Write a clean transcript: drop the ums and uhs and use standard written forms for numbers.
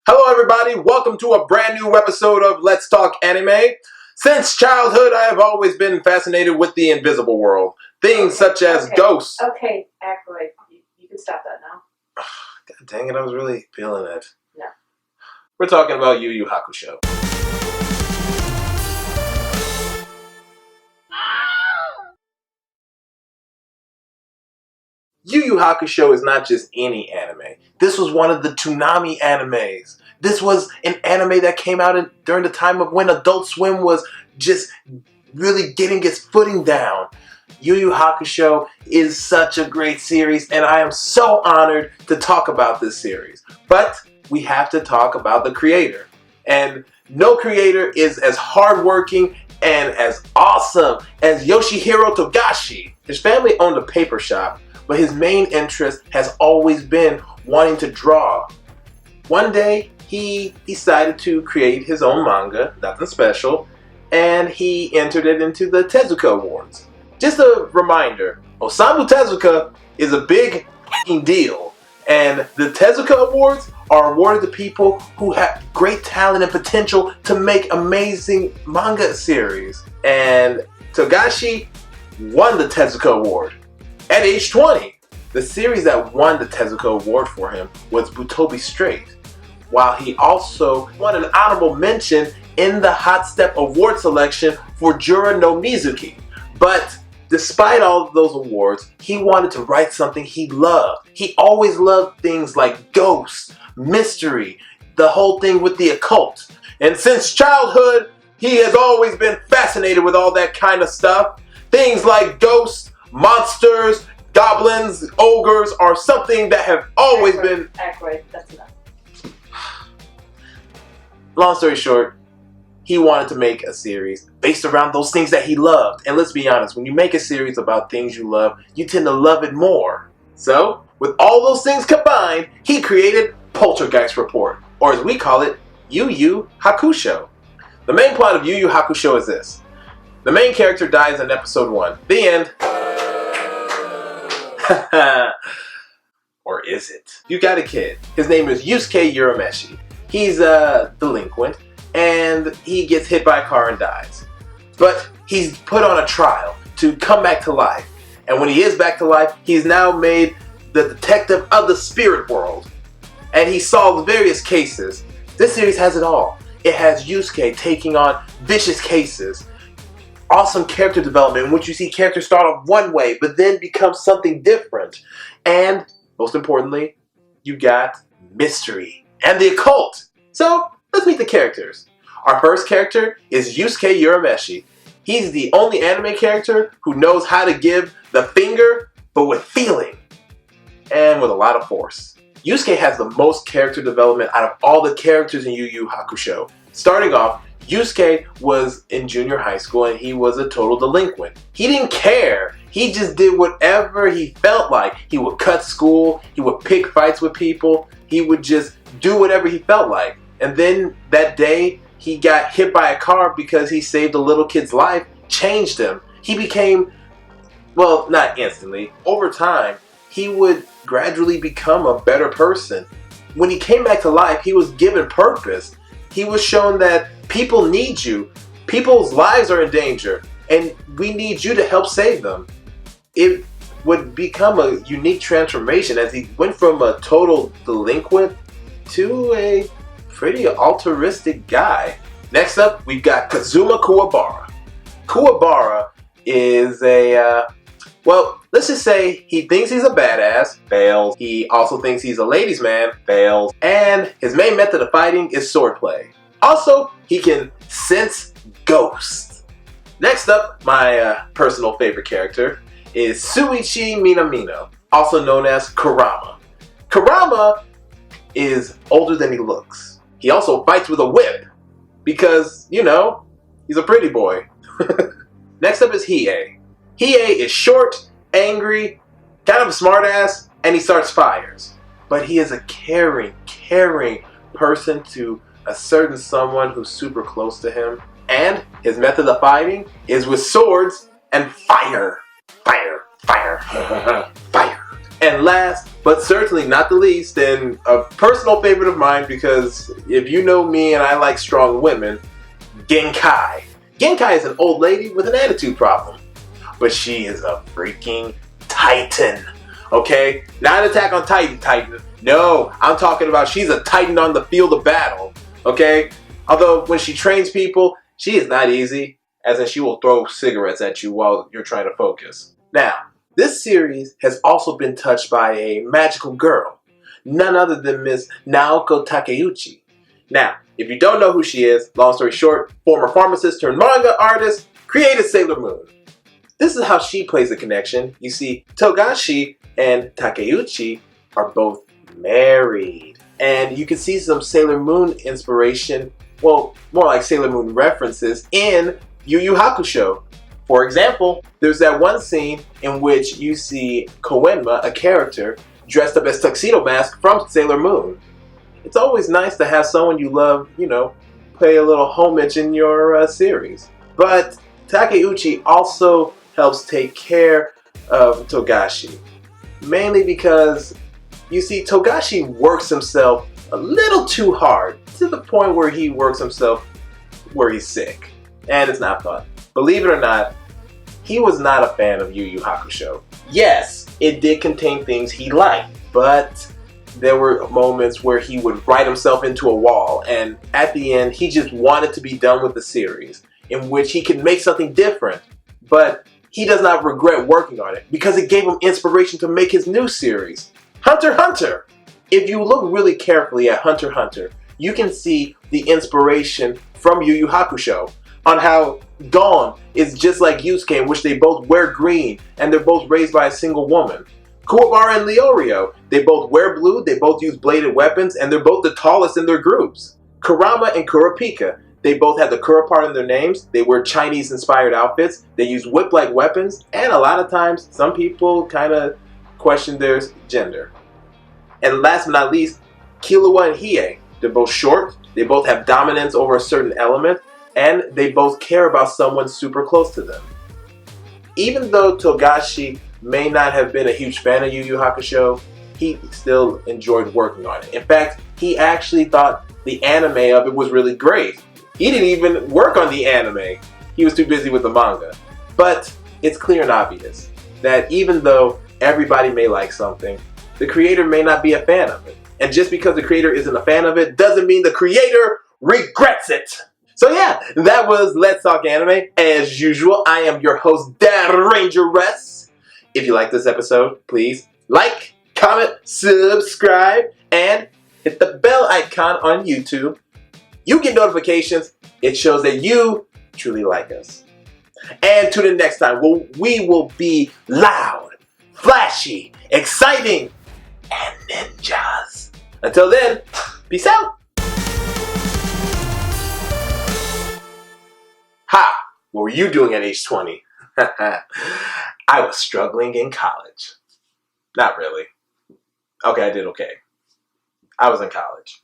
Hello everybody, welcome to a brand new episode of Let's Talk Anime. Since childhood, I have always been fascinated with the invisible world. Things such as ghosts. Okay, Ackroyd, you can stop that now. God dang it, I was really feeling it. No. We're talking about Yu Hakusho. Yu Hakusho is not just any anime. This was one of the Toonami animes. This was an anime that came out during the time of when Adult Swim was just really getting its footing down. Yu Hakusho is such a great series, and I am so honored to talk about this series. But we have to talk about the creator. And no creator is as hardworking and as awesome as Yoshihiro Togashi. His family owned a paper shop, but his main interest has always been wanting to draw. One day, he decided to create his own manga, nothing special, and he entered it into the Tezuka Awards. Just a reminder, Osamu Tezuka is a big deal, and the Tezuka Awards are awarded to people who have great talent and potential to make amazing manga series. And Togashi won the Tezuka Award at age 20. The series that won the Tezuka Award for him was Butobi Straight, while he also won an honorable mention in the Hot Step Award selection for Jura no Mizuki. But despite all of those awards, he wanted to write something he loved. He always loved things like ghosts, mystery, the whole thing with the occult. And since childhood, he has always been fascinated with all that kind of stuff. Things like ghosts, monsters, goblins, ogres are something that have always been... Ackroyd, that's enough. Long story short, he wanted to make a series based around those things that he loved. And let's be honest, when you make a series about things you love, you tend to love it more. So, with all those things combined, he created Poltergeist Report, or as we call it, Yu Hakusho. The main plot of Yu Hakusho is this. The main character dies in episode 1. The end. Or is it? You got a kid. His name is Yusuke Urameshi. He's a delinquent, and he gets hit by a car and dies. But he's put on a trial to come back to life. And when he is back to life, he's now made the detective of the spirit world. And he solves various cases. This series has it all. It has Yusuke taking on vicious cases. Awesome character development in which you see characters start off one way, but then become something different. And, most importantly, you got mystery and the occult. So, let's meet the characters. Our first character is Yusuke Urameshi. He's the only anime character who knows how to give the finger, but with feeling. And with a lot of force. Yusuke has the most character development out of all the characters in Yu Hakusho. Starting off, Yusuke was in junior high school and he was a total delinquent. He didn't care. He just did whatever he felt like. He would cut school, he would pick fights with people, he would just do whatever he felt like. And then that day, he got hit by a car because he saved a little kid's life, changed him. He became, well, not instantly. Over time, he would gradually become a better person. When he came back to life, he was given purpose. He was shown that people need you. People's lives are in danger, and we need you to help save them. It would become a unique transformation as he went from a total delinquent to a pretty altruistic guy. Next up, we've got Kazuma Kuwabara. Kuwabara is well, let's just say he thinks he's a badass, fails. He also thinks he's a ladies' man, fails. And his main method of fighting is swordplay. Also, he can sense ghosts. Next up, my personal favorite character is Suichi Minamino, also known as Kurama. Kurama is older than he looks. He also fights with a whip because, you know, he's a pretty boy. Next up is Hiei. Hiei is short, angry, kind of a smartass, and he starts fires. But he is a caring person to a certain someone who's super close to him. And his method of fighting is with swords and fire. Fire. Fire. Fire. And last, but certainly not the least, and a personal favorite of mine, because if you know me and I like strong women, Genkai. Genkai is an old lady with an attitude problem, but she is a freaking titan. Okay? Not an Attack on Titan. No, I'm talking about she's a titan on the field of battle. Okay? Although when she trains people, she is not easy, as in she will throw cigarettes at you while you're trying to focus. Now, this series has also been touched by a magical girl, none other than Miss Naoko Takeuchi. Now, if you don't know who she is, long story short, former pharmacist turned manga artist, created Sailor Moon. This is how she plays the connection. You see, Togashi and Takeuchi are both married. And you can see some Sailor Moon inspiration, well, more like Sailor Moon references in Yu Hakusho. For example, there's that one scene in which you see Koenma, a character, dressed up as Tuxedo Mask from Sailor Moon. It's always nice to have someone you love, pay a little homage in your series. But Takeuchi also helps take care of Togashi. Mainly because, you see, Togashi works himself a little too hard, to the point where he works himself where he's sick. And it's not fun. Believe it or not, he was not a fan of Yu Hakusho. Yes, it did contain things he liked, but there were moments where he would write himself into a wall, and at the end, he just wanted to be done with the series, in which he could make something different. But he does not regret working on it, because it gave him inspiration to make his new series, Hunter x Hunter. If you look really carefully at Hunter x Hunter, you can see the inspiration from Yu Hakusho, on how Gon is just like Yusuke, in which they both wear green and they're both raised by a single woman. Kuwabara and Leorio, they both wear blue, they both use bladed weapons, and they're both the tallest in their groups. Kurama and Kurapika, they both have the Kura part in their names, they wear Chinese-inspired outfits, they use whip-like weapons, and a lot of times, some people kind of question their gender. And last but not least, Killua and Hiei, they're both short, they both have dominance over a certain element, and they both care about someone super close to them. Even though Togashi may not have been a huge fan of Yu Hakusho, he still enjoyed working on it. In fact, he actually thought the anime of it was really great. He didn't even work on the anime. He was too busy with the manga. But it's clear and obvious that even though everybody may like something, the creator may not be a fan of it. And just because the creator isn't a fan of it doesn't mean the creator regrets it. So yeah, that was Let's Talk Anime. As usual, I am your host, Dad Rangeress. If you like this episode, please like, comment, subscribe, and hit the bell icon on YouTube. You get notifications. It shows that you truly like us. And tune in next time where we will be loud, flashy, exciting, and ninjas. Until then, peace out. Ha! What were you doing at age 20? I was struggling in college. Not really. Okay, I did okay. I was in college.